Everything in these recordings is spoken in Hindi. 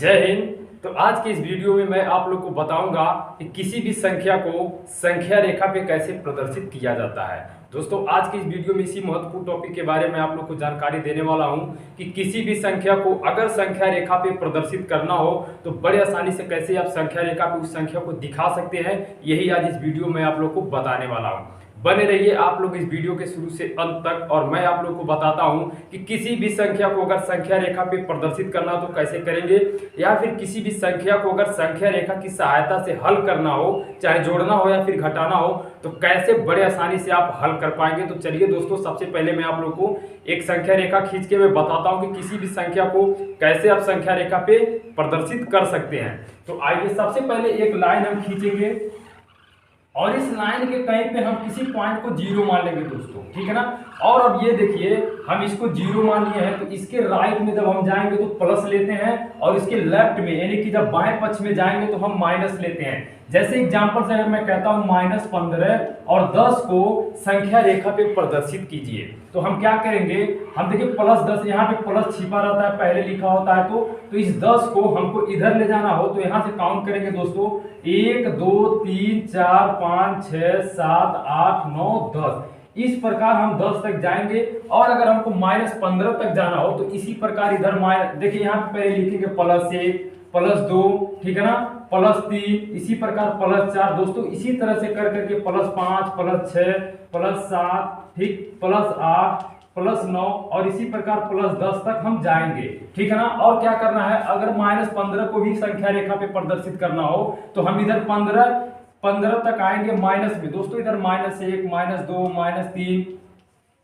जय हिंद। तो आज की इस वीडियो में मैं आप लोग को बताऊंगा कि किसी भी संख्या को संख्या रेखा पे कैसे प्रदर्शित किया जाता है। दोस्तों, आज की इस वीडियो में इसी महत्वपूर्ण टॉपिक के बारे में आप लोग को जानकारी देने वाला हूं कि किसी भी संख्या को अगर संख्या रेखा पे प्रदर्शित करना हो तो बड़े आसानी से कैसे आप संख्या रेखा पे उस संख्या को दिखा सकते हैं। यही आज इस वीडियो में आप लोग को बताने वाला हूँ। बने रहिए आप लोग इस वीडियो के शुरू से अंत तक और मैं आप लोग को बताता हूं कि किसी भी संख्या को अगर संख्या रेखा पे प्रदर्शित करना हो तो कैसे करेंगे, या फिर किसी भी संख्या को अगर संख्या रेखा की सहायता से हल करना हो, चाहे जोड़ना हो या फिर घटाना हो, तो कैसे बड़े आसानी से आप हल कर पाएंगे। तो चलिए दोस्तों, सबसे पहले मैं आप लोग को एक संख्या रेखा खींच के मैं बताता हूं कि किसी भी संख्या को कैसे आप संख्या रेखा पे प्रदर्शित कर सकते हैं। तो आइए सबसे पहले एक लाइन हम खींचेंगे और इस लाइन के कहीं पे हम किसी पॉइंट को जीरो मान लेंगे दोस्तों, ठीक है ना। और अब ये देखिए, हम इसको जीरो मान लिए हैं तो इसके राइट में जब हम जाएंगे तो प्लस लेते हैं और इसके लेफ्ट में यानी कि जब बाएं पक्ष में जाएंगे तो हम माइनस लेते हैं। जैसे एग्जांपल से अगर मैं कहता हूं -15 और 10 को संख्या रेखा पे प्रदर्शित कीजिए, तो हम क्या करेंगे, हम देखिए +10 यहाँ पे प्लस छिपा रहता है, पहले लिखा होता है। तो इस 10 को हमको इधर ले जाना हो तो यहाँ से काउंट करेंगे दोस्तों, 1 2 3 4 5 6 7 8 9 10। इस प्रकार हम 10 तक जाएंगे। और अगर हमको -15 तक जाना हो तो इसी प्रकार इधर देखिए यहाँ पे पहले लिखेंगे +1 +2, ठीक है ना, +3, इसी प्रकार +4। दोस्तों इसी तरह से कर करके +5 +6 +7, ठीक, +8 +9 और इसी प्रकार +10 तक हम जाएंगे, ठीक है ना। और क्या करना है, अगर -15 को भी संख्या रेखा पे प्रदर्शित करना हो तो हम इधर 15 तक आएंगे माइनस में। दोस्तों इधर -1 -2 -3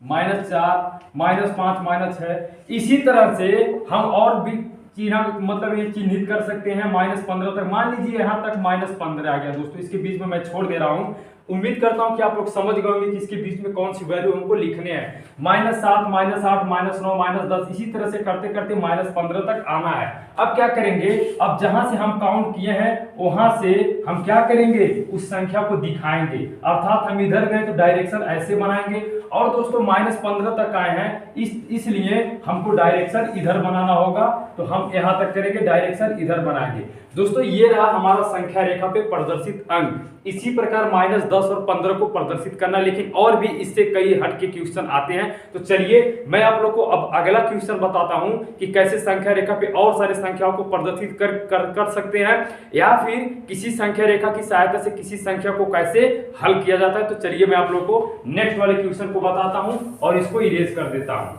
-4 -5 -6, इसी तरह से हम और भी चिन्ह मतलब ये चिन्हित कर सकते हैं। -15 तक मान लीजिए, यहाँ तक -15 आ गया दोस्तों, इसके बीच में मैं छोड़ दे रहा हूँ। उम्मीद करता हूं कि आप लोग समझ गए होंगे कि इसके बीच में कौन सी वैल्यू हमको लिखने हैं। -7 -8 -9 -10, इसी तरह से करते करते -15 तक आना है। अब क्या करेंगे, अब जहां से हम काउंट किए हैं वहां से हम क्या करेंगे, उस संख्या को दिखाएंगे। अर्थात हम इधर गए तो डायरेक्शन ऐसे बनाएंगे और दोस्तों -15 तक आए हैं, इसलिए हमको डायरेक्शन इधर बनाना होगा। तो हम यहां तक करेंगे, डायरेक्शन इधर बनाएंगे। दोस्तों ये रहा हमारा संख्या रेखा पे प्रदर्शित अंक। इसी प्रकार -10 और 15 को प्रदर्शित करना, लेकिन और भी इससे कई हटके क्वेश्चन आते हैं। तो चलिए मैं आप लोग को अब अगला क्वेश्चन बताता हूं कि कैसे संख्या रेखा पे और सारे संख्याओं को प्रदर्शित कर सकते हैं, या फिर किसी संख्या रेखा की सहायता से किसी संख्या को कैसे हल किया जाता है। तो चलिए मैं आप लोग को नेक्स्ट वाले क्वेश्चन को बताता हूं और इसको इरेज कर देता हूं।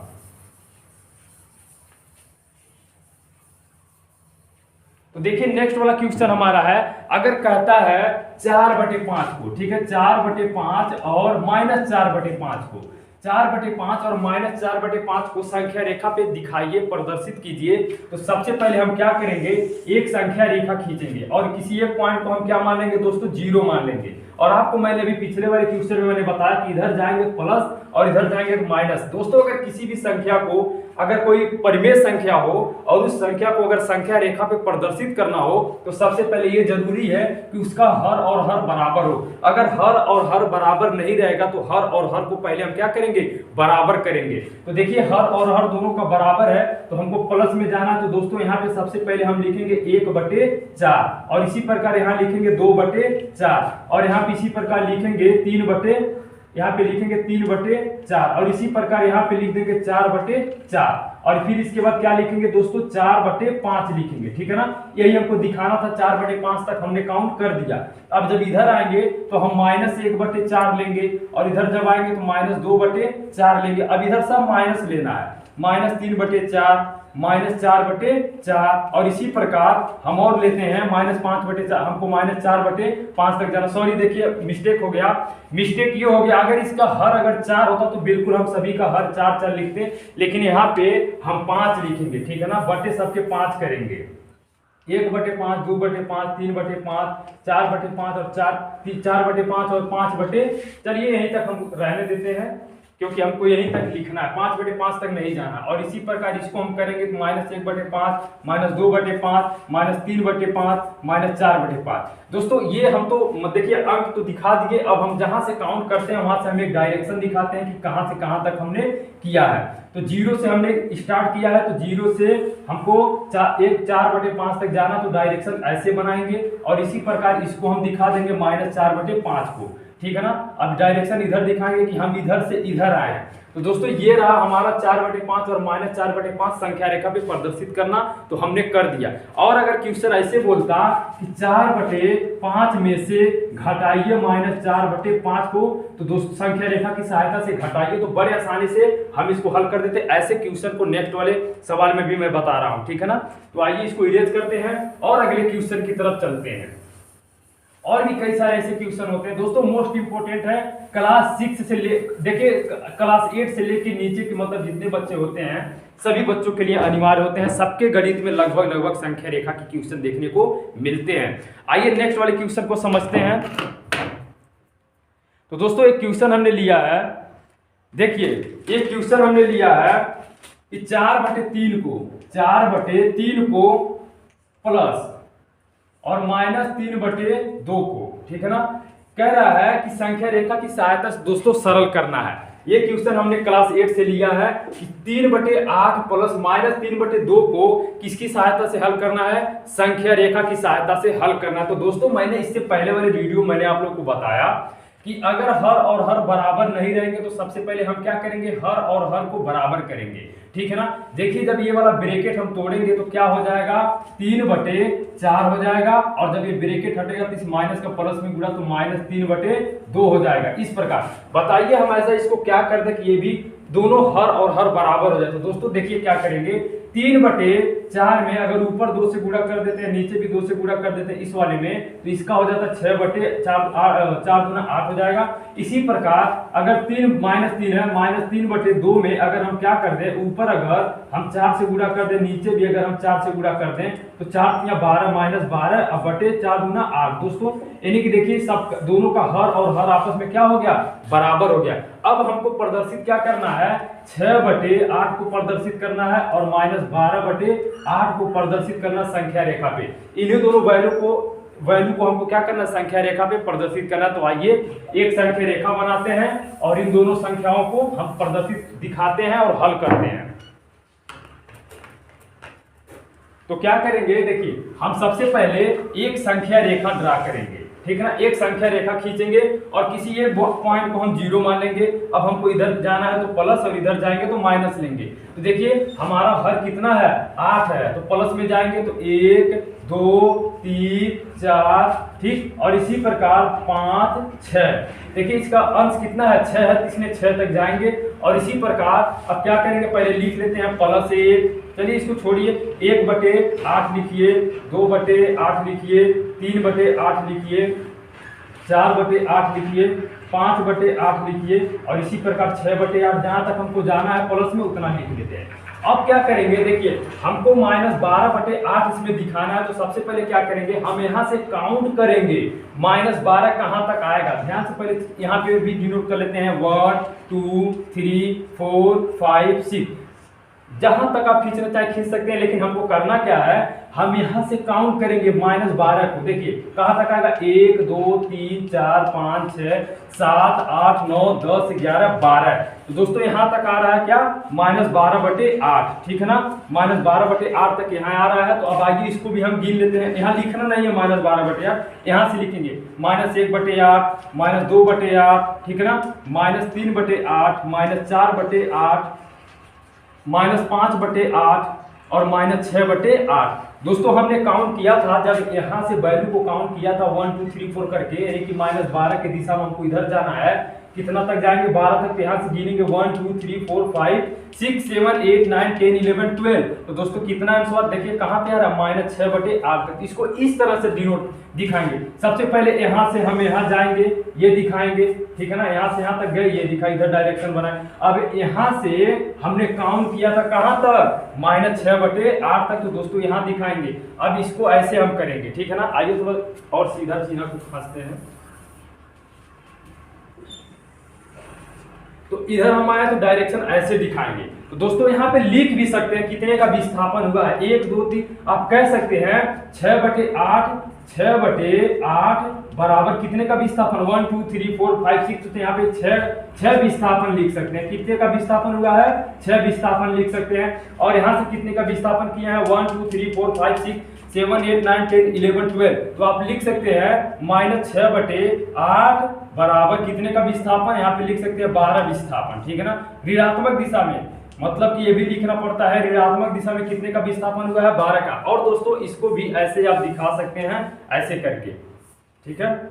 तो देखिए नेक्स्ट वाला क्वेश्चन हमारा है, अगर कहता है 4/5 को, ठीक है, 4/5 और -4/5 को, 4/5 और -4/5 को संख्या रेखा पे दिखाइए, प्रदर्शित कीजिए। तो सबसे पहले हम क्या करेंगे, एक संख्या रेखा खींचेंगे और किसी एक पॉइंट को हम क्या मान लेंगे दोस्तों, 0 मान लेंगे। और आपको मैंने अभी पिछले वाले क्वेश्चन में मैंने बताया कि इधर जाएंगे तो प्लस और इधर जाएंगे तो माइनस। दोस्तों अगर किसी भी संख्या को, अगर कोई परिमेय संख्या हो और उस संख्या को अगर संख्या रेखा पे प्रदर्शित करना हो तो सबसे पहले ये जरूरी है कि उसका हर और हर बराबर हो। अगर हर और हर बराबर नहीं रहेगा तो हर और हर को पहले हम क्या करेंगे, बराबर करेंगे। तो देखिए हर और हर दोनों का बराबर है तो हमको प्लस में जाना है। तो दोस्तों यहाँ पे सबसे पहले हम लिखेंगे 1/4 और इसी प्रकार यहाँ लिखेंगे 2/4 और यहाँ पे इसी प्रकार लिखेंगे 3/4 और इसी प्रकार यहाँ पे लिख देंगे 4/4 और फिर इसके बाद क्या लिखेंगे दोस्तों, 4/5 लिखेंगे, ठीक है ना। यही हमको दिखाना था, 4/5 तक हमने काउंट कर दिया। अब जब इधर आएंगे तो हम -1/4 लेंगे और इधर जब आएंगे तो -2/4 लेंगे। अब इधर सब माइनस लेना है, -3/4 -4/4 और इसी प्रकार हम और लेते हैं -5/4, हमको -4/5 तक जाना। सॉरी देखिए मिस्टेक हो गया, मिस्टेक ये हो गया, अगर इसका हर अगर 4 होता तो बिल्कुल हम सभी का हर 4 लिखते, लेकिन यहाँ पे हम 5 लिखेंगे, ठीक है ना, बटे सबके 5 करेंगे। 1/5 2/5 3/5 4/5 और 4/5 और 5 चलिए यहीं तक हम रहने देते हैं। क्योंकि हमको यहीं तक लिखना है, 5/5 तक नहीं जाना। और इसी प्रकार इसको हम करेंगे तो -1/5, -2/5, -3/5, -4/5। दोस्तों ये हम तो देखिए अंक तो दिखा दिए, अब हम जहां से काउंट करते हैं वहां से हम एक डायरेक्शन दिखाते हैं कि कहां से कहां तक हमने किया है। तो 0 से हमने स्टार्ट किया है, तो 0 से हमको 4/5 तक जाना, तो डायरेक्शन ऐसे बनाएंगे और इसी प्रकार इसको हम दिखा देंगे -4/5 को, ठीक है ना। अब डायरेक्शन इधर दिखाएंगे कि हम इधर से इधर आए हैं। तो दोस्तों ये रहा हमारा 4/5 और -4/5 संख्या रेखा पे प्रदर्शित करना, तो हमने कर दिया। और अगर क्वेश्चन ऐसे बोलता कि 4/5 में से घटाइए -4/5 को, तो दोस्तों संख्या रेखा की सहायता से घटाइए, तो बड़े आसानी से हम इसको हल कर देते। ऐसे क्वेश्चन को नेक्स्ट वाले सवाल में भी मैं बता रहा हूं, ठीक है ना। तो आइए इसको इरेज करते हैं और अगले क्वेश्चन की तरफ चलते हैं। और भी कई सारे ऐसे क्वेश्चन होते हैं दोस्तों। मोस्ट इंपोर्टेंट है क्लास 6 से देखिए क्लास 8 से लेके नीचे के मतलब जितने बच्चे होते हैं सभी बच्चों के लिए अनिवार्य होते हैं। सबके गणित में लगभग संख्या रेखा के क्वेश्चन देखने को मिलते हैं। आइए नेक्स्ट वाले क्वेश्चन को समझते हैं। तो दोस्तों एक क्वेश्चन हमने लिया है, देखिए एक क्वेश्चन हमने लिया है कि 4/3 को प्लस और -3/2 को, ठीक है ना। कह रहा है कि संख्या रेखा की सहायता से दोस्तों सरल करना है। ये क्वेश्चन हमने क्लास 8 से लिया है कि 3/8 प्लस -3/2 को किसकी सहायता से हल करना है, संख्या रेखा की सहायता से हल करना है। तो दोस्तों मैंने इससे पहले वाले वीडियो मैंने आप लोग को बताया कि अगर हर और हर बराबर नहीं रहेंगे तो सबसे पहले हम क्या करेंगे, हर और हर को बराबर करेंगे, ठीक है ना। देखिए जब ये वाला ब्रैकेट हम तोड़ेंगे तो क्या हो जाएगा, 3/4 हो जाएगा, और जब ये ब्रैकेट हटेगा तो इस माइनस का प्लस में गुणा तो -3/2 हो जाएगा। इस प्रकार बताइए हम ऐसा इसको क्या कर दे कि ये भी दोनों हर और हर बराबर हो जाए। तो दोस्तों देखिए क्या करेंगे, 3/4 में अगर ऊपर 2 से गुणा कर देते हैं, नीचे भी 2 से गुणा कर देते हैं इस वाले में, तो इसका हो जाता है 6/4, 4 गुना 8 हो जाएगा। इसी प्रकार अगर 3 है, -3/2 में अगर हम क्या कर दें, ऊपर अगर हम 4 से गुणा कर दें, नीचे भी अगर हम 4 से गुणा कर दें, तो 4 या 12 -12 अब बटे 4 गुना 8। दोस्तों यानी कि देखिए सब दोनों का हर और हर आपस में क्या हो गया, बराबर हो गया। अब हमको प्रदर्शित क्या करना है, 6/8 को प्रदर्शित करना है और -12/8 को प्रदर्शित करना संख्या रेखा पे। इन्हीं दोनों वैल्यू को हमको क्या करना, संख्या रेखा पे प्रदर्शित करना। तो आइए एक संख्या रेखा बनाते हैं और इन दोनों संख्याओं को हम प्रदर्शित दिखाते हैं और हल करते हैं। तो क्या करेंगे, देखिए हम सबसे पहले एक संख्या रेखा ड्रा करेंगे, ठीक है ना। एक संख्या रेखा खींचेंगे और किसी एक पॉइंट को हम 0 मान लेंगे। अब हमको इधर जाना है तो प्लस और इधर जाएंगे तो माइनस लेंगे। तो देखिए हमारा हर कितना है, 8 है, तो प्लस में जाएंगे तो 1 2 3 4, ठीक, और इसी प्रकार 5 6। देखिए इसका अंश कितना है, 6 है, तो इसमें 6 तक जाएंगे। और इसी प्रकार अब क्या करेंगे, पहले लिख लेते हैं +1, चलिए इसको छोड़िए, 1/8 लिखिए, 2/8 लिखिए, 3/8 लिखिए, 4/8 लिखिए, 5/8 लिखिए, और इसी प्रकार 6/8 जहां तक हमको जाना है प्लस में उतना लिख लेते हैं। अब क्या करेंगे, देखिए हमको -12/8 इसमें दिखाना है। तो सबसे पहले क्या करेंगे, हम यहां से काउंट करेंगे -12 कहां तक आएगा। ध्यान से पहले यहां पे भी डिनोट कर लेते हैं, 1 2 3 4 5 6, जहां तक आप खींचना चाहे खींच सकते हैं। लेकिन हमको करना क्या है, हम यहां से काउंट करेंगे -12 को। देखिए कहां तक आएगा, 1 2 3 4 5 6 7 8 9 10 11 12। तो दोस्तों यहां तक आ रहा है क्या, -12/8, ठीक है ना। -12/8 तक यहाँ आ रहा है। तो अब आइए इसको भी हम गिन लेते हैं। यहाँ लिखना नहीं है -12/8, यहाँ से लिखेंगे -1/8, -2/8, ठीक है ना, -3/8, -4/8, -5/8 और -6/8। दोस्तों हमने काउंट किया था, जब यहां से वैल्यू को काउंट किया था 1 2 3 4 करके, यानी कि -12 के दिशा में हमको इधर जाना है। कितना तक जाएंगे, 12 तक। यहाँ से गिनेंगे 1 2 3 4 5 6 7 8 9 10 11 12। तो दोस्तों कितना आंसर, देखिए कहाँ पे आ रहा है, -6/8 तक। इसको इस तरह से डिनोट दिखाएंगे। सबसे पहले यहाँ से हम यहाँ जाएंगे, ये दिखाएंगे, ठीक है ना। यहाँ से यहाँ तक गए, ये दिखाई, इधर डायरेक्शन बनाए। अब यहाँ से हमने काउंट किया था कहाँ तक, -6/8 तक। तो दोस्तों यहाँ दिखाएंगे। अब इसको ऐसे हम करेंगे, ठीक है ना। आइए थोड़ा और सीधा सीधा कुछ खांसते हैं। तो इधर हम आए तो डायरेक्शन ऐसे दिखाएंगे। तो दोस्तों यहाँ पे लिख भी सकते हैं कितने का विस्थापन हुआ है, 1 2 3, आप कह सकते हैं 6/8 बराबर कितने का विस्थापन, 1 2 3 4 5 6, तो यहाँ पे 6 विस्थापन लिख सकते हैं। कितने का विस्थापन हुआ है, 6 विस्थापन लिख सकते हैं। और यहाँ से कितने का विस्थापन किया है, 1 2 3 4 5 6 7 8 9 10 11 12, तो आप लिख सकते हैं -6/8 बराबर कितने का विस्थापन, यहाँ पे लिख सकते हैं 12 विस्थापन, ठीक है ना। ऋणात्मक दिशा में मतलब कि ये भी लिखना पड़ता है, ऋणात्मक दिशा में कितने का विस्थापन हुआ है, 12 का। और दोस्तों इसको भी ऐसे आप दिखा सकते हैं, ऐसे करके, ठीक है।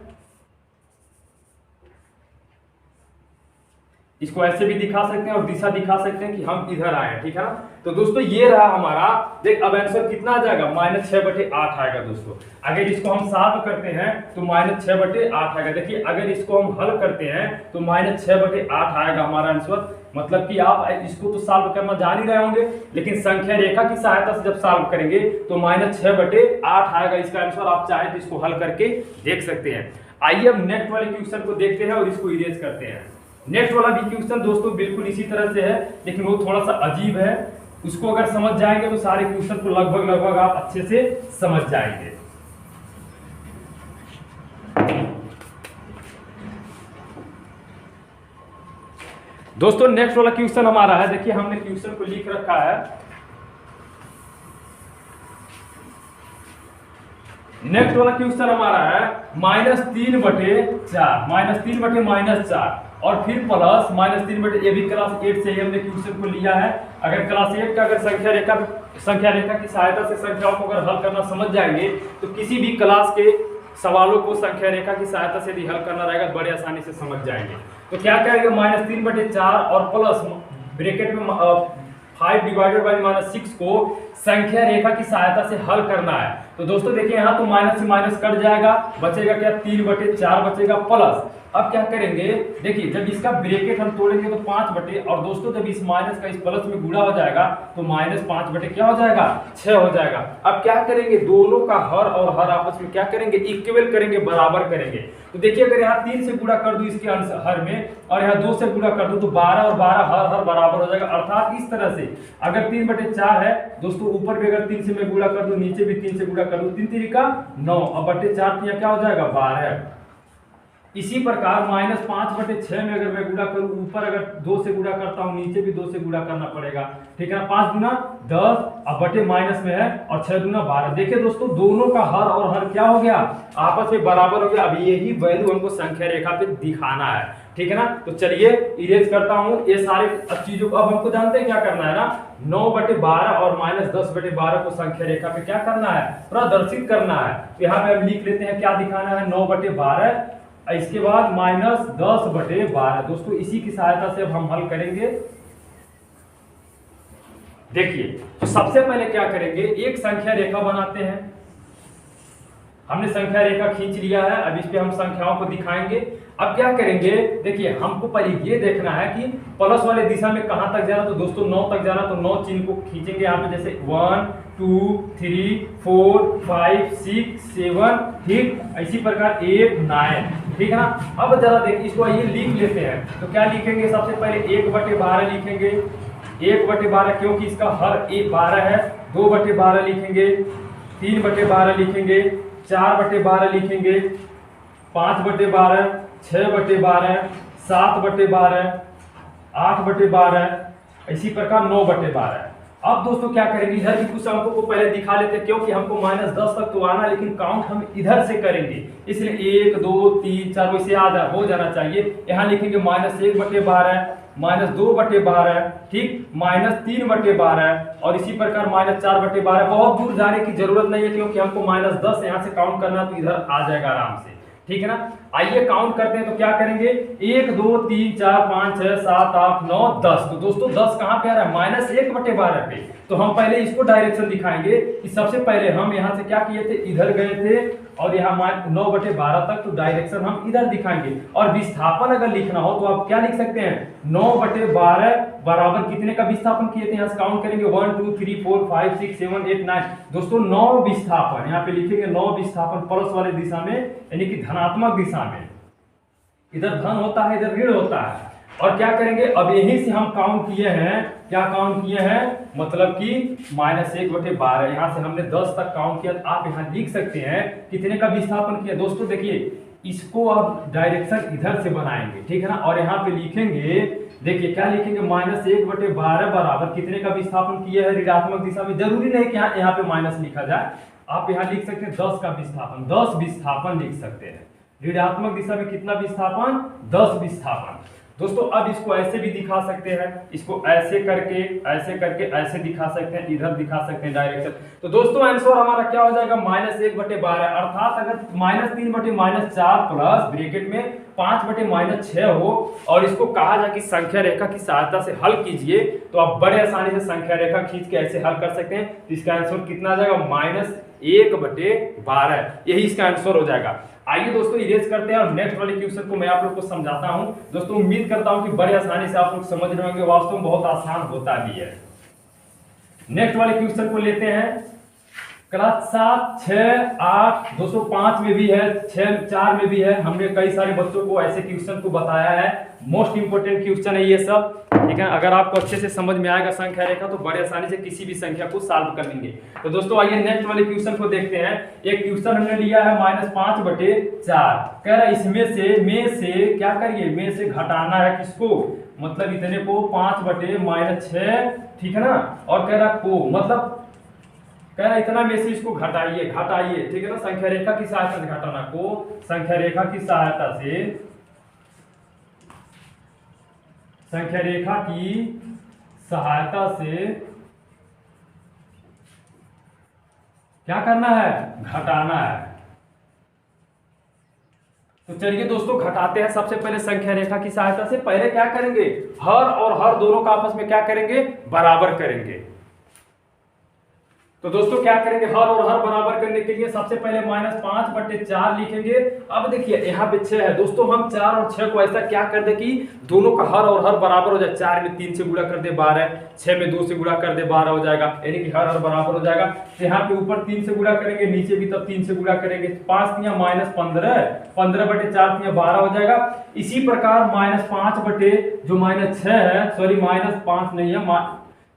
इसको ऐसे भी दिखा सकते हैं और दिशा दिखा सकते हैं कि हम इधर आए हैं, ठीक है ना। तो दोस्तों ये रहा हमारा, देख अब आंसर कितना आ जाएगा, -6/8 आएगा दोस्तों। अगर इसको हम सॉल्व करते हैं तो -6/8 आएगा। देखिए अगर इसको हम हल करते हैं तो -6/8 आएगा हमारा आंसर। मतलब कि आप इसको तो सॉल्व करना जान ही रहे होंगे, लेकिन संख्या रेखा की सहायता से जब सॉल्व करेंगे तो -6/8 आएगा इसका आंसर। आप चाहे तो इसको हल करके देख सकते हैं। आइए अब नेक्स्ट वाले क्वेश्चन को देखते हैं और इसको इरेज करते हैं। नेक्स्ट वाला भी क्वेश्चन दोस्तों बिल्कुल इसी तरह से है, लेकिन वो थोड़ा सा अजीब है। उसको अगर समझ जाएंगे तो सारे क्वेश्चन को लगभग आप अच्छे से समझ जाएंगे। दोस्तों नेक्स्ट वाला क्वेश्चन हमारा है, देखिए हमने क्वेश्चन को लिख रखा है। नेक्स्ट वाला क्वेश्चन हमारा है -3/4 और फिर प्लस -3/, ये भी क्लास 8 से हमने क्वेश्चन को लिया है। अगर क्लास 8 का अगर संख्या रेखा की सहायता से संख्याओं को अगर हल करना समझ जाएंगे तो किसी भी क्लास के सवालों को संख्या रेखा की सहायता से भी हल करना रहेगा, बड़े आसानी से समझ जाएंगे। तो क्या करेंगे, -3/4 और प्लस ब्रैकेट में 5/-6 को संख्या रेखा की सहायता से हल करना है। तो दोस्तों देखिए यहाँ तो माइनस से माइनस कट जाएगा, बचेगा क्या, 3/4 बचेगा प्लस। अब क्या करेंगे, देखिए जब इसका ब्रैकेट हम तोड़ेंगे तो 5/, और दोस्तों जब इस माइनस का इस प्लस में गुणा हो जाएगा तो -5/, क्या हो जाएगा, 6 हो जाएगा। अब क्या करेंगे, दोनों का हर और हर आपस में क्या करेंगे, इक्वल करेंगे, बराबर करेंगे। तो देखिए अगर यहाँ 3 से गुणा कर दूं इसके हर में और यहाँ 2 से गुणा कर दूं तो 12 और 12 हर हर बराबर हो जाएगा। अर्थात इस तरह से अगर 3/4 है दोस्तों, ऊपर भी अगर 3 से मैं गुणा कर दूं, नीचे भी 3 से गुणा कर दूं, 3 3 का 9 और बटे 4 क्या हो जाएगा, 12। इसी प्रकार -5/6 में अगर मैं गुणा करूं, ऊपर अगर 2 से गुणा करता हूं, नीचे भी 2 से गुणा करना पड़ेगा, ठीक है ना। 5 दूना 10 अब बटे माइनस में है और 6 दूना 12। देखिए दोस्तों दोनों का हर और हर क्या हो गया, आपस में बराबर हो गया। अब यही वैल्यू हमको संख्या रेखा पे दिखाना है, ठीक है ना। तो चलिए इरेज करता हूं ये सारे चीजों को। अब हमको जानते हैं क्या करना है ना, 9/12 और -10/12 को संख्या रेखा पे क्या करना है, प्रदर्शित करना है। तो यहाँ पे हम लिख लेते हैं क्या दिखाना है, 9/12, इसके बाद -10/12। दोस्तों इसी की सहायता से अब हम हल करेंगे। देखिए तो सबसे पहले क्या करेंगे, एक संख्या रेखा बनाते हैं। हमने संख्या रेखा खींच लिया है, अब इस पे हम संख्याओं को दिखाएंगे। अब क्या करेंगे, देखिए हमको पहले ये देखना है कि प्लस वाले दिशा में कहां तक जाना। तो दोस्तों 9 तक जाना, तो 9 चिन्ह को खींचेंगे यहाँ पे, जैसे 1 2 3 4 5 6 7, ठीक, इसी प्रकार 8 9, ठीक है ना। अब जरा देखिए इसको आइए लिख लेते हैं। तो क्या लिखेंगे, सबसे पहले 1/12 लिखेंगे, 1/12 क्योंकि इसका हर 12 है। 2/12 लिखेंगे, 3/12 लिखेंगे, 4/12 लिखेंगे, 5/12, 6/12, 7/12, 8/12, इसी प्रकार 9/12। अब दोस्तों क्या करेंगे, इधर भी कुछ अंकों को पहले दिखा लेते हैं, क्योंकि हमको -10 तक तो आना, लेकिन काउंट हम इधर से करेंगे, इसलिए 1 2 3 4 वैसे हो जाना चाहिए। यहाँ लिखेंगे -1/12, -2/12, ठीक, -3/12 और इसी प्रकार -4/12। बहुत दूर जाने की जरूरत नहीं है, क्योंकि हमको -10 यहाँ से काउंट करना, तो इधर आ जाएगा आराम से, ठीक है ना। आइए काउंट करते हैं। तो क्या करेंगे, 1 2 3 4 5 6 7 8 9 10। तो दोस्तों 10 कहां पे आ रहा है, -1/12 पे। तो हम पहले इसको डायरेक्शन दिखाएंगे कि सबसे पहले हम यहां से क्या किए थे, इधर गए थे और यहाँ 9/12 तक, तो डायरेक्शन हम इधर दिखाएंगे। और विस्थापन अगर लिखना हो तो आप क्या लिख सकते हैं, 9/12 बराबर कितने का विस्थापन किए थे, यहाँ से काउंट करेंगे 1 2 3 4 5 6 7 8 9। दोस्तों 9 विस्थापन यहाँ पे लिखेंगे, 9 विस्थापन प्लस वाले दिशा में, यानी कि धनात्मक दिशा में। इधर धन होता है, इधर ऋण होता है। और क्या करेंगे, अब यहीं से हम काउंट किए हैं, क्या काउंट किए हैं, मतलब कि -1/12, यहाँ से हमने 10 तक काउंट किया। आप यहाँ लिख सकते हैं कितने का विस्थापन किया। दोस्तों देखिए, इसको आप डायरेक्शन इधर से बनाएंगे, ठीक है ना, और यहाँ पे लिखेंगे, देखिए क्या लिखेंगे, -1/12 बराबर कितने का विस्थापन किया है ऋणात्मक दिशा में। जरूरी नहीं कि यहाँ पे माइनस लिखा जाए, आप यहाँ लिख सकते हैं 10 का विस्थापन, 10 विस्थापन लिख सकते हैं। ऋणात्मक दिशा में कितना विस्थापन, 10 विस्थापन। दोस्तों अब इसको ऐसे भी दिखा सकते हैं, इसको ऐसे करके ऐसे दिखा सकते हैं, इधर दिखा सकते हैं डायरेक्शन। तो दोस्तों आंसर हमारा क्या हो जाएगा, -1/12, अर्थात अगर -3/-4 प्लस ब्रैकेट में 5/-6 हो और इसको कहा जाए कि संख्या रेखा की सहायता से हल कीजिए, तो आप बड़े आसानी से संख्या रेखा खींच के ऐसे हल कर सकते हैं। तो इसका आंसर कितना आ जाएगा, -1/12, यही इसका आंसर हो जाएगा। आइए दोस्तों इरेज करते हैं और नेक्स्ट वाले क्वेश्चन को मैं आप लोग को समझाता हूं। दोस्तों उम्मीद करता हूं कि बड़े आसानी से आप लोग समझ रहे होंगे, वास्तव में बहुत आसान होता भी है। नेक्स्ट वाले क्वेश्चन को लेते हैं। क्लास 7, 6, 8, 205 में भी है, 6, 4 में भी है। हमने कई सारे बच्चों को ऐसे क्वेश्चन को बताया है। मोस्ट इंपोर्टेंट क्वेश्चन है ये सब, ठीक है। अगर आपको अच्छे से समझ में आएगा संख्या रेखा, तो बड़े आसानी से किसी भी संख्या को सॉल्व कर लेंगे। तो दोस्तों आइए नेक्स्ट वाले क्वेश्चन को देखते हैं। एक क्वेश्चन हमने लिया है -5/4, कह रहा है इसमें से क्या करिए, में से घटाना है किसको, मतलब इतने को 5/-6, ठीक है ना, और कह रहा को, मतलब कह रहा इतना में से इसको घटाइए, ठीक है ना, संख्या रेखा की सहायता से घटाना को, संख्या रेखा की सहायता से क्या करना है, घटाना है। तो चलिए दोस्तों घटाते हैं। सबसे पहले संख्या रेखा की सहायता से पहले क्या करेंगे, हर और हर दोनों का आपस में क्या करेंगे, बराबर करेंगे। तो दोस्तों क्या करेंगे, हर और हर बराबर करने के लिए सबसे पहले -5/4 लिखेंगे। अब देखिए यहाँ पे 6 है दोस्तों, हम 4 और 6 को ऐसा क्या कर दे कि दोनों का हर और हर बराबर हो जाए। 4 में 3 से गुणा कर दे 12, 6 में 2 से गुणा कर दे 12 हो जाएगा, यानी कि हर हर बराबर हो जाएगा। तो यहाँ पे ऊपर 3 से गुणा करेंगे, नीचे भी तब 3 से गुणा करेंगे। 5 तिया -15, 15/4 तिया 12 हो जाएगा। इसी प्रकार -5/6 है, सॉरी -5 नहीं है,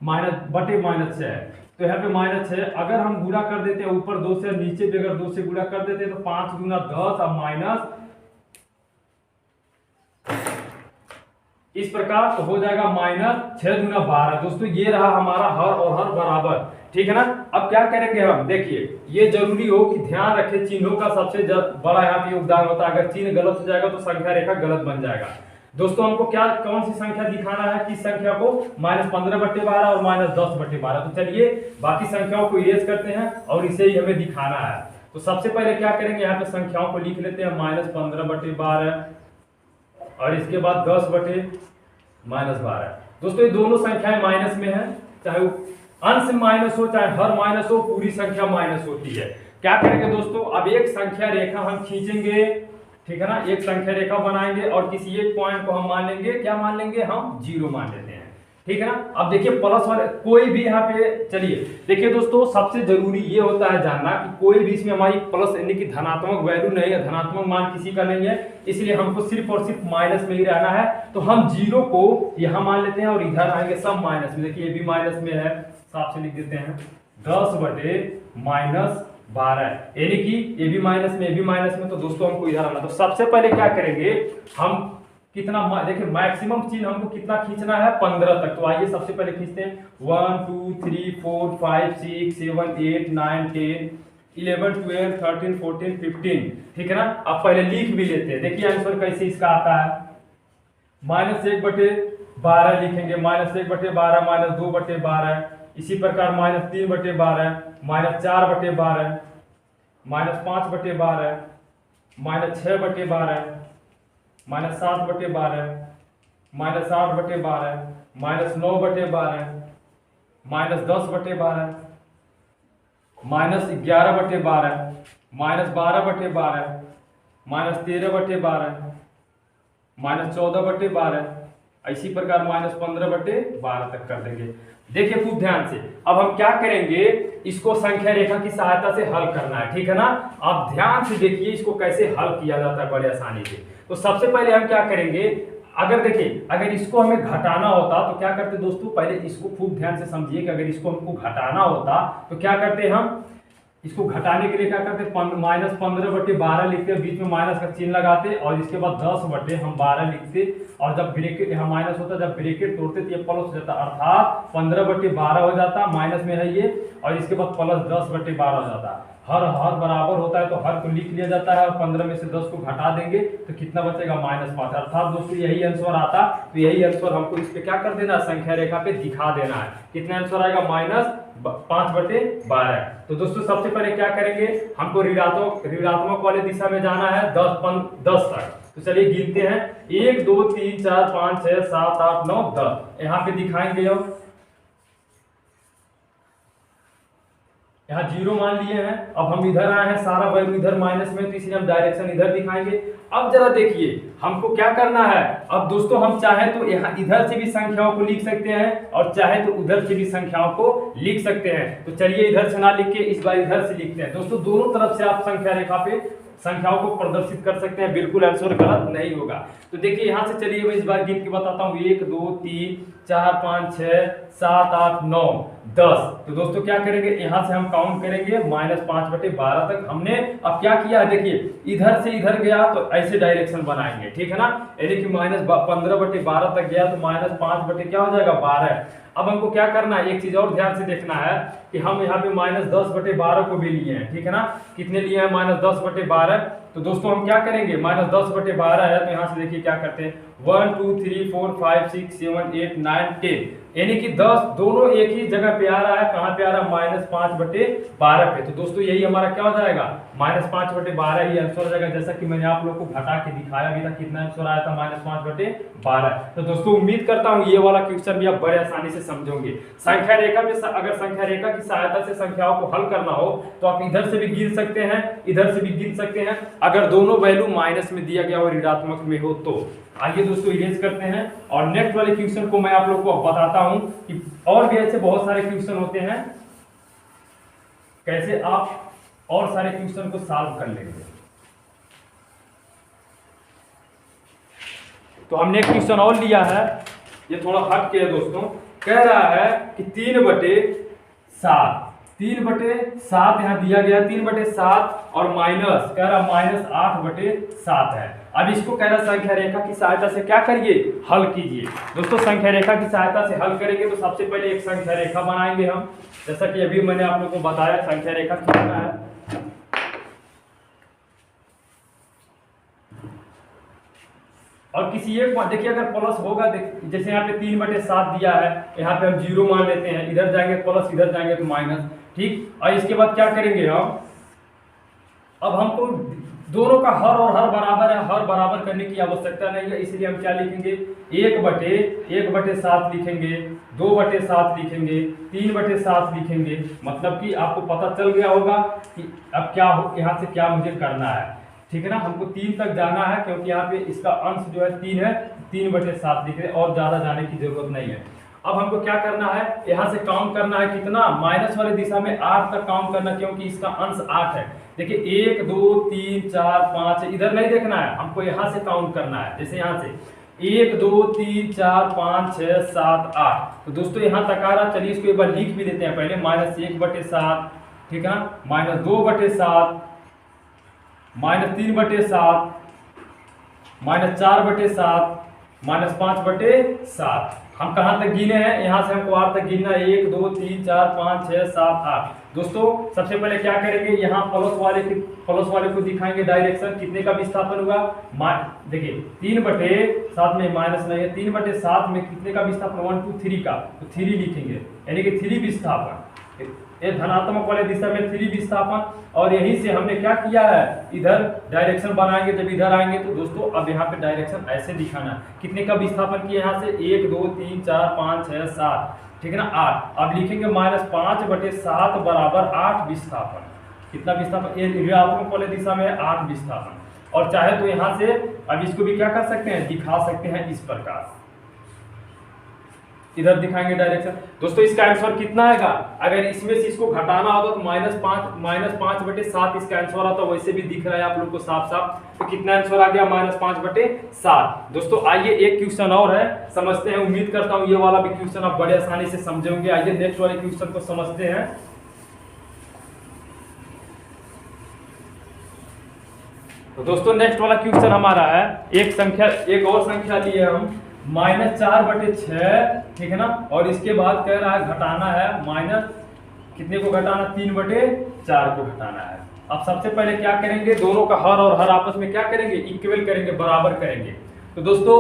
-6 है। तो यहाँ पे -6, अगर हम गुणा कर देते हैं ऊपर 2 से, नीचे भी अगर 2 से गुणा कर देते हैं तो 5 × 10 और माइनस, इस प्रकार तो हो जाएगा -6 × 12। दोस्तों ये रहा हमारा हर और हर बराबर, ठीक है ना। अब क्या करेंगे हम, देखिए ये जरूरी हो कि ध्यान रखें, चिन्हों का सबसे बड़ा यहाँ पे योगदान होता है। अगर चिन्ह गलत हो जाएगा तो संख्या रेखा गलत बन जाएगा। दोस्तों हमको क्या, कौन सी संख्या दिखाना है, किस संख्या को, -15/12 और -10/12। तो चलिए बाकी संख्याओं को इरेज करते हैं और इसे ही हमें दिखाना है। तो सबसे पहले क्या करेंगे, यहाँ पे संख्याओं को लिख लेते हैं, -15/12 और इसके बाद 10/-12। दोस्तों ये दोनों संख्याएं माइनस में है, चाहे अंश माइनस हो चाहे हर माइनस हो, पूरी संख्या माइनस होती है। क्या करेंगे दोस्तों, अब एक संख्या रेखा हम खींचेंगे, ठीक है ना, एक संख्या रेखा बनाएंगे और किसी एक पॉइंट को हम मान लेंगे, क्या मान लेंगे, हम 0 मान लेते हैं, ठीक है ना। अब देखिए प्लस वाले कोई भी यहाँ पे, चलिए देखिए दोस्तों सबसे जरूरी ये होता है जानना कि कोई भी इसमें हमारी प्लस यानी कि धनात्मक वैल्यू नहीं है, धनात्मक मान किसी का नहीं है, इसलिए हमको सिर्फ और सिर्फ माइनस में ही रहना है। तो हम 0 को यहाँ मान लेते हैं और इधर आएंगे सब माइनस में। देखिए ये भी माइनस में है, साफ से लिख देते हैं 10/-12, यानी कि ये भी माइनस में, ये भी माइनस में। तो दोस्तों हमको इधर आना, तो सबसे पहले क्या करेंगे हम, कितना, देखिए मैक्सिमम चिन्ह हमको कितना खींचना है, 15 तक। तो आइए सबसे पहले खींचते हैं 1 2 3 4 5 6 7 8 9 10 11 12 13 14 15, ठीक है ना। अब पहले लिख भी लेते हैं, देखिए आंसर कैसे इसका आता है। -1/12 लिखेंगे, -1/12 -2/12, इसी प्रकार -3/12 -4/12 -5/12 -6/12 -7/12 -8/12 -9/12 -10/12 -11/12 -12/12 -13/12 -14/12, इसी प्रकार -15/12 तक कर देंगे। देखिए खूब ध्यान से, अब हम क्या करेंगे, इसको संख्या रेखा की सहायता से हल करना है, ठीक है ना। आप ध्यान से देखिए इसको कैसे हल किया जाता है बड़े आसानी से। तो सबसे पहले हम क्या करेंगे, अगर देखिए, अगर इसको हमें घटाना होता तो क्या करते दोस्तों, पहले इसको खूब ध्यान से समझिए कि अगर इसको हमको घटाना होता तो क्या करते हम, इसको घटाने के लिए क्या करते, -15/12 लिखते, बीच में माइनस का चिन्ह लगाते और इसके बाद 10/12 लिखते, और जब ब्रैकेट यहाँ माइनस होता, जब ब्रैकेट तोड़ते तो ये प्लस हो जाता, अर्थात 15/12 हो जाता, माइनस में है ये, और इसके बाद प्लस 10/12 हो जाता। हर बराबर होता है तो हर को लिख लिया जाता है, और 15 में से 10 को घटा देंगे तो कितना बचेगा, -5। अर्थात दोस्तों यही आंसर आता, तो यही आंसर हमको इस पे क्या कर देना है, संख्या रेखा पे दिखा देना है। कितना आंसर आएगा, -5/12। तो दोस्तों सबसे पहले क्या करेंगे, हमको ऋणात्मक वाले दिशा में जाना है 10 तक। तो चलिए गिनते हैं, 1 2 3 4 5 6 7 8 9 10। यहाँ पे दिखाएंगे हम, यहाँ 0 मान लिए हैं। अब हम इधर आए हैं, सारा वैल्यू इधर माइनस में, तो इसलिए हम डायरेक्शन इधर दिखाएंगे। अब जरा देखिए हमको क्या करना है। अब दोस्तों हम चाहे तो यहाँ इधर से भी संख्याओं को लिख सकते हैं और चाहे तो उधर से भी संख्याओं को लिख सकते हैं। तो चलिए इधर से ना लिख के इस बार इधर से लिखते हैं। दोस्तों दोनों तरफ से आप संख्या रेखा पे संख्याओं को प्रदर्शित कर सकते हैं, बिल्कुल आंसर गलत नहीं होगा। तो देखिए यहाँ से चलिए मैं इस बार गिन के बताता हूँ, 1 2 3 4 5 6 7 8 9 10। तो दोस्तों क्या करेंगे, यहाँ से हम काउंट करेंगे -5/12 तक। हमने अब क्या किया है, देखिए इधर से इधर गया तो ऐसे डायरेक्शन बनाएंगे, ठीक है ना, यानी कि -15/12 तक गया तो -5 क्या हो जाएगा, 12। अब हमको क्या करना है, एक चीज और ध्यान से देखना है कि हम यहाँ पे -10/12 को भी लिए हैं, ठीक है ना। कितने लिए हैं, -10/12। तो दोस्तों हम क्या करेंगे, -10/12 है तो यहाँ से देखिए क्या करते हैं, 1 2 3 4 5 6 7 8 9 10, यानी कि 10 दोनों एक ही जगह पे आ रहा है। कहाँ पे आ रहा है, -5/12 पे। तो दोस्तों यही हमारा क्या हो जाएगा, -5/12 ही आंसर हो जाएगा। जैसा कि मैंने आप लोगों को घटा के दिखाया भी था, कितना आंसर आया था, -5/12। तो दोस्तों उम्मीद करता हूँ ये वाला क्वेश्चन भी आप बड़े आसानी से समझोगे। संख्या रेखा में अगर संख्या रेखा की सहायता से संख्याओं को हल करना हो तो आप इधर से भी गिन सकते हैं, इधर से भी गिन सकते हैं, अगर दोनों वैल्यू माइनस में दिया गया हो, ऋणात्मक में हो तो। आइए दोस्तों इरेज करते हैं और नेक्स्ट वाले क्वेश्चन को मैं आप लोग को बताता हूं कि और भी ऐसे बहुत सारे क्वेश्चन होते हैं, कैसे आप और सारे क्वेश्चन को सॉल्व कर लेंगे। तो हमने एक क्वेश्चन और लिया है, ये थोड़ा हट के है दोस्तों। कह रहा है कि 3/7 यहाँ दिया गया 3/7 और माइनस कह रहा -8/7 है। अब इसको कह रहा संख्या रेखा की सहायता से क्या करिए, हल कीजिए। दोस्तों संख्या रेखा की सहायता से हल करेंगे तो सबसे पहले एक संख्या रेखा बनाएंगे हम, जैसा कि अभी मैंने आप लोगों को बताया संख्या रेखा कितना है। और किसी एक देखिए अगर प्लस होगा, जैसे यहाँ पे 3/7 दिया है, यहाँ पे हम 0 मान लेते हैं, इधर जाएंगे प्लस, इधर जाएंगे तो माइनस, ठीक। और इसके बाद क्या करेंगे हम, अब हमको दोनों का हर और हर बराबर है, हर बराबर करने की आवश्यकता नहीं है, इसलिए हम क्या लिखेंगे, 1/7 लिखेंगे, 2/7 लिखेंगे, 3/7 लिखेंगे। मतलब कि आपको पता चल गया होगा कि अब क्या हो, यहाँ से क्या मुझे करना है, ठीक है ना। हमको 3 तक जाना है क्योंकि यहाँ पे इसका अंश जो है 3 है, 3/7 लिख रहे, और ज्यादा जाने की जरूरत नहीं है। अब हमको क्या करना है, यहाँ से काउंट करना है, कितना, माइनस वाले दिशा में 8 तक काउंट करना, क्योंकि इसका अंश 8 है। देखिए 1 2 3 4 5, इधर नहीं देखना है, हमको यहाँ से काउंट करना है। जैसे यहाँ से 1 2 3 4 5 6 7 8, तो दोस्तों यहाँ तक आ रहा। चलिए इसको एक बार लिख भी देते हैं पहले, -1/7, ठीक है ना, -2/7, -3/7, -4/7, -5/7। हम कहाँ तक गिने हैं, यहाँ से हमको 8 तक गिनना है, 1 2 3 4 5 6 7 8। दोस्तों सबसे पहले क्या करेंगे, यहाँ प्लस वाले को दिखाएंगे डायरेक्शन, कितने का विस्थापन हुआ, देखिए 3/7 में माइनस नहीं है, 3/7 में कितने का विस्थापन, 1 2 3 का, तो 3 लिखेंगे, यानी कि 3 विस्थापन, ये धनात्मक वाले दिशा में 3 विस्थापन। और यहीं से हमने क्या किया है, इधर डायरेक्शन बनाएंगे, जब इधर आएंगे तो दोस्तों अब यहाँ पे डायरेक्शन ऐसे दिखाना है, कितने का विस्थापन किया, यहाँ से 1 2 3 4 5 6 7, ठीक है ना, 8। अब लिखेंगे -5/7 बराबर 8 विस्थापन। कितना विस्थापन, ये ऋणात्मक वाले दिशा में 8 विस्थापन। और चाहे तो यहाँ से अब इसको भी क्या कर सकते हैं, दिखा सकते हैं इस प्रकार, इधर दिखाएंगे डायरेक्शन। दोस्तों इसका आंसर कितना आएगा, अगर इसमें से इसको घटाना होगा तो -5/7 इसका आंसर आता, वैसे भी दिख रहा है आप लोग को साफ साफ। तो कितना आंसर आ गया, -5/7। दोस्तों आइए एक क्वेश्चन और है, समझते हैं। उम्मीद करता हूँ ये वाला भी क्वेश्चन आप बड़े आसानी से समझेंगे। आइए नेक्स्ट वाले क्वेश्चन को समझते हैं। तो दोस्तों नेक्स्ट वाला क्वेश्चन हमारा है, एक और संख्या लिए हम -4/6, ठीक है ना। और इसके बाद कह रहा है घटाना है माइनस कितने को घटाना, 3/4 को घटाना है। अब सबसे पहले क्या करेंगे, दोनों का हर और हर आपस में क्या करेंगे, इक्वल करेंगे, बराबर करेंगे। तो दोस्तों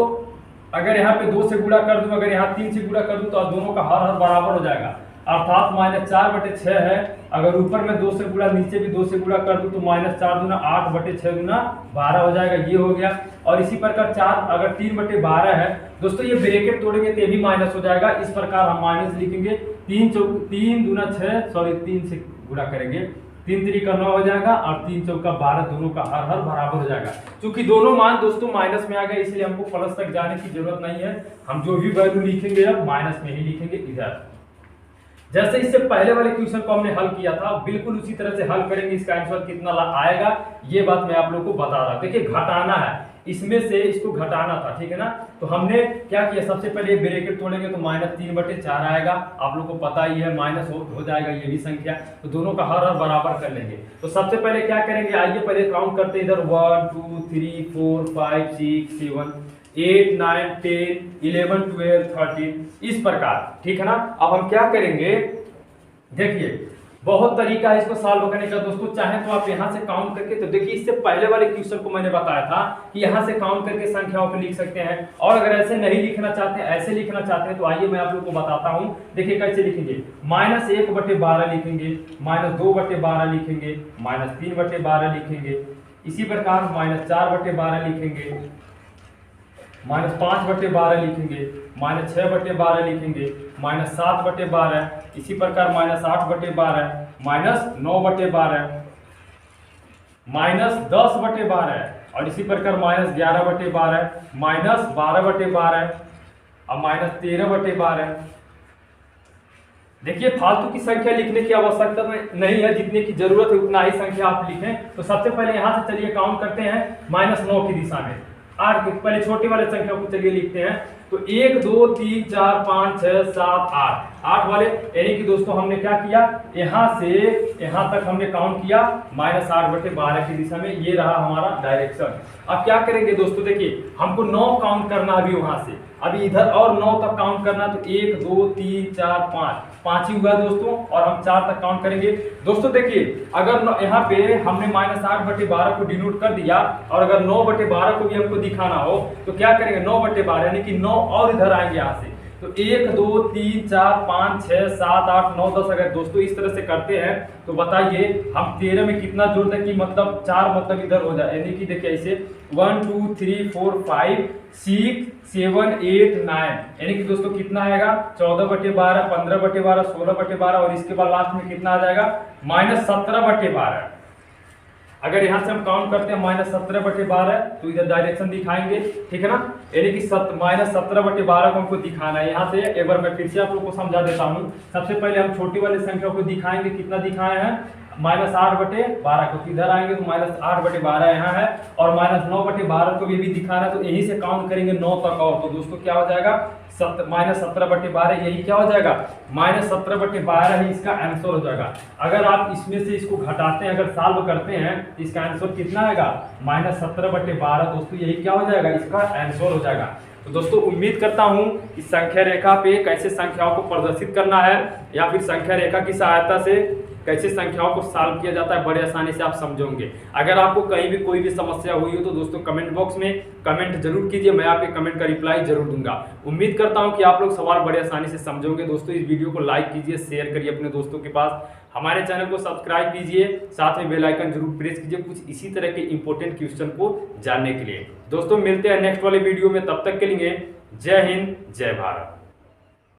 अगर यहाँ पे 2 से गुणा कर दूं, अगर यहाँ 3 से गुणा कर दूं, तो दोनों का हर बराबर हो जाएगा। अर्थात -4/6 है, अगर ऊपर में 2 से गुणा, नीचे भी 2 से गुणा कर दूं तो -4 दूना 8/6 दूना 12 हो जाएगा, ये हो गया। और इसी प्रकार 4 अगर 3/12 है, दोस्तों ये ब्रैकेट तोड़ेंगे तो ये भी माइनस हो जाएगा। इस प्रकार हम माइनस लिखेंगे, 3 दूना 6, सॉरी 3 से गुणा करेंगे, 3 3 का 9 हो जाएगा और 3 चौका 12, दोनों का हर बराबर हो जाएगा। क्योंकि दोनों मान दोस्तों माइनस में आ गए, इसलिए हमको प्लस तक जाने की जरूरत नहीं है। हम जो भी वैल्यू लिखेंगे अब माइनस में ही लिखेंगे इधर। जैसे इससे पहले वाले क्वेश्चन को हमने हल किया था, बिल्कुल उसी तरह से हल करेंगे। इसका आंसर कितना आएगा ये बात मैं आप लोग को बता रहा हूं। देखिए घटाना है, इसमें से इसको घटाना था, ठीक है ना। तो हमने क्या किया, सबसे पहले ब्रैकेट तोड़ेंगे तो -3/4 आएगा। आप लोग को पता ही है माइनस हो जाएगा ये भी संख्या, तो दोनों का हर बराबर कर लेंगे। तो सबसे पहले क्या करेंगे, आइए पहले काउंट करते हैं इधर 1 2 3 4 5 6 7 8 9 10 11 12 13 इस प्रकार, ठीक है ना। अब हम क्या करेंगे, देखिए बहुत तरीका है इसको सॉल्व करने का। दोस्तों चाहे तो आप यहां से काउंट करके, तो देखिए इससे पहले वाले क्वेश्चन को मैंने बताया था कि यहां से काउंट करके संख्याओं को लिख सकते हैं। और अगर ऐसे नहीं लिखना चाहते, ऐसे लिखना चाहते हैं, तो आइए मैं आप लोग को बताता हूं। देखिए कैसे लिखेंगे, -1/12 लिखेंगे, -2/12 लिखेंगे, -3/12 लिखेंगे, इसी प्रकार -4/12 लिखेंगे, -5/12 लिखेंगे, -6/12 लिखेंगे, -7/12, इसी प्रकार -8/12, -9/12, -10/12 और इसी प्रकार -11/12, -12/12 और -13/12। देखिए फालतू की संख्या लिखने की आवश्यकता नहीं है, जितने की जरूरत है उतना ही संख्या आप लिखें। तो सबसे पहले यहां से चलिए काउंट करते हैं -9 की दिशा में। 8 के पहले छोटे वाले संख्या को चलिए लिखते हैं। तो 1 2 3 4 5 6 7 8 वाले, यानी कि दोस्तों हमने क्या किया, यहां से यहां तक हमने काउंट किया -8/12 की दिशा में। ये रहा हमारा डायरेक्शन। अब क्या करेंगे दोस्तों, देखिए हमको 9 काउंट करना अभी वहां से, अभी इधर और 9 तक काउंट करना। तो 1 2 3 4 5 ही हुआ दोस्तों, और हम 4 तक काउंट करेंगे। दोस्तों देखिए अगर यहाँ पे हमने -8/12 को डिनोट कर दिया, और अगर 9/12 को भी हमको दिखाना हो तो क्या करेंगे, 9/12 यानी कि 9 और इधर आएंगे यहाँ से। तो 1 2 3 4 5 6 7 8 9 10 अगर दोस्तों इस तरह से करते हैं तो बताइए हम 13 में कितना जोड़ दें कि मतलब 4 मतलब इधर हो जाए। यानी कि देखिए ऐसे 1 2 3 4 5 6 7 8 9, यानी कि दोस्तों कितना आएगा 14/12, 15/12, 16/12 और इसके बाद लास्ट में कितना आ जाएगा -17/12। अगर यहाँ से हम काउंट करते हैं -17/12 तो इधर डायरेक्शन दिखाएंगे, ठीक है ना। यानी कि -17/12 को हमको दिखाना है। यहाँ से एक बार मैं फिर से आप लोग को समझा देता हूँ। सबसे पहले हम छोटी वाली संख्या को दिखाएंगे, कितना दिखाए हैं -8/12 को, किधर आएंगे तो -8/12 यहाँ है, और -9/12 को भी दिखाना है। तो यहीं से काउंट करेंगे 9 तक, और तो दोस्तों क्या हो जाएगा -17/12, यही क्या हो जाएगा -17/12 ही इसका आंसर हो जाएगा। अगर आप इसमें से इसको घटाते हैं, अगर सॉल्व करते हैं, इसका आंसर कितना आएगा -17/12। दोस्तों यही क्या हो जाएगा, इसका आंसर हो जाएगा। तो दोस्तों उम्मीद करता हूं कि संख्या रेखा पे कैसे संख्याओं को प्रदर्शित करना है, या फिर संख्या रेखा की सहायता से कैसे संख्याओं को सॉल्व किया जाता है, बड़े आसानी से आप समझोगे। अगर आपको कहीं भी कोई भी समस्या हुई हो तो दोस्तों कमेंट बॉक्स में कमेंट जरूर कीजिए, मैं आपके कमेंट का रिप्लाई जरूर दूंगा। उम्मीद करता हूं कि आप लोग सवाल बड़े आसानी से समझोगे। दोस्तों इस वीडियो को लाइक कीजिए, शेयर करिए अपने दोस्तों के पास, हमारे चैनल को सब्सक्राइब कीजिए, साथ में बेल आइकन जरूर प्रेस कीजिए कुछ इसी तरह के इंपॉर्टेंट क्वेश्चन को जानने के लिए। दोस्तों मिलते हैं नेक्स्ट वाले वीडियो में, तब तक के लिए जय हिंद जय भारत।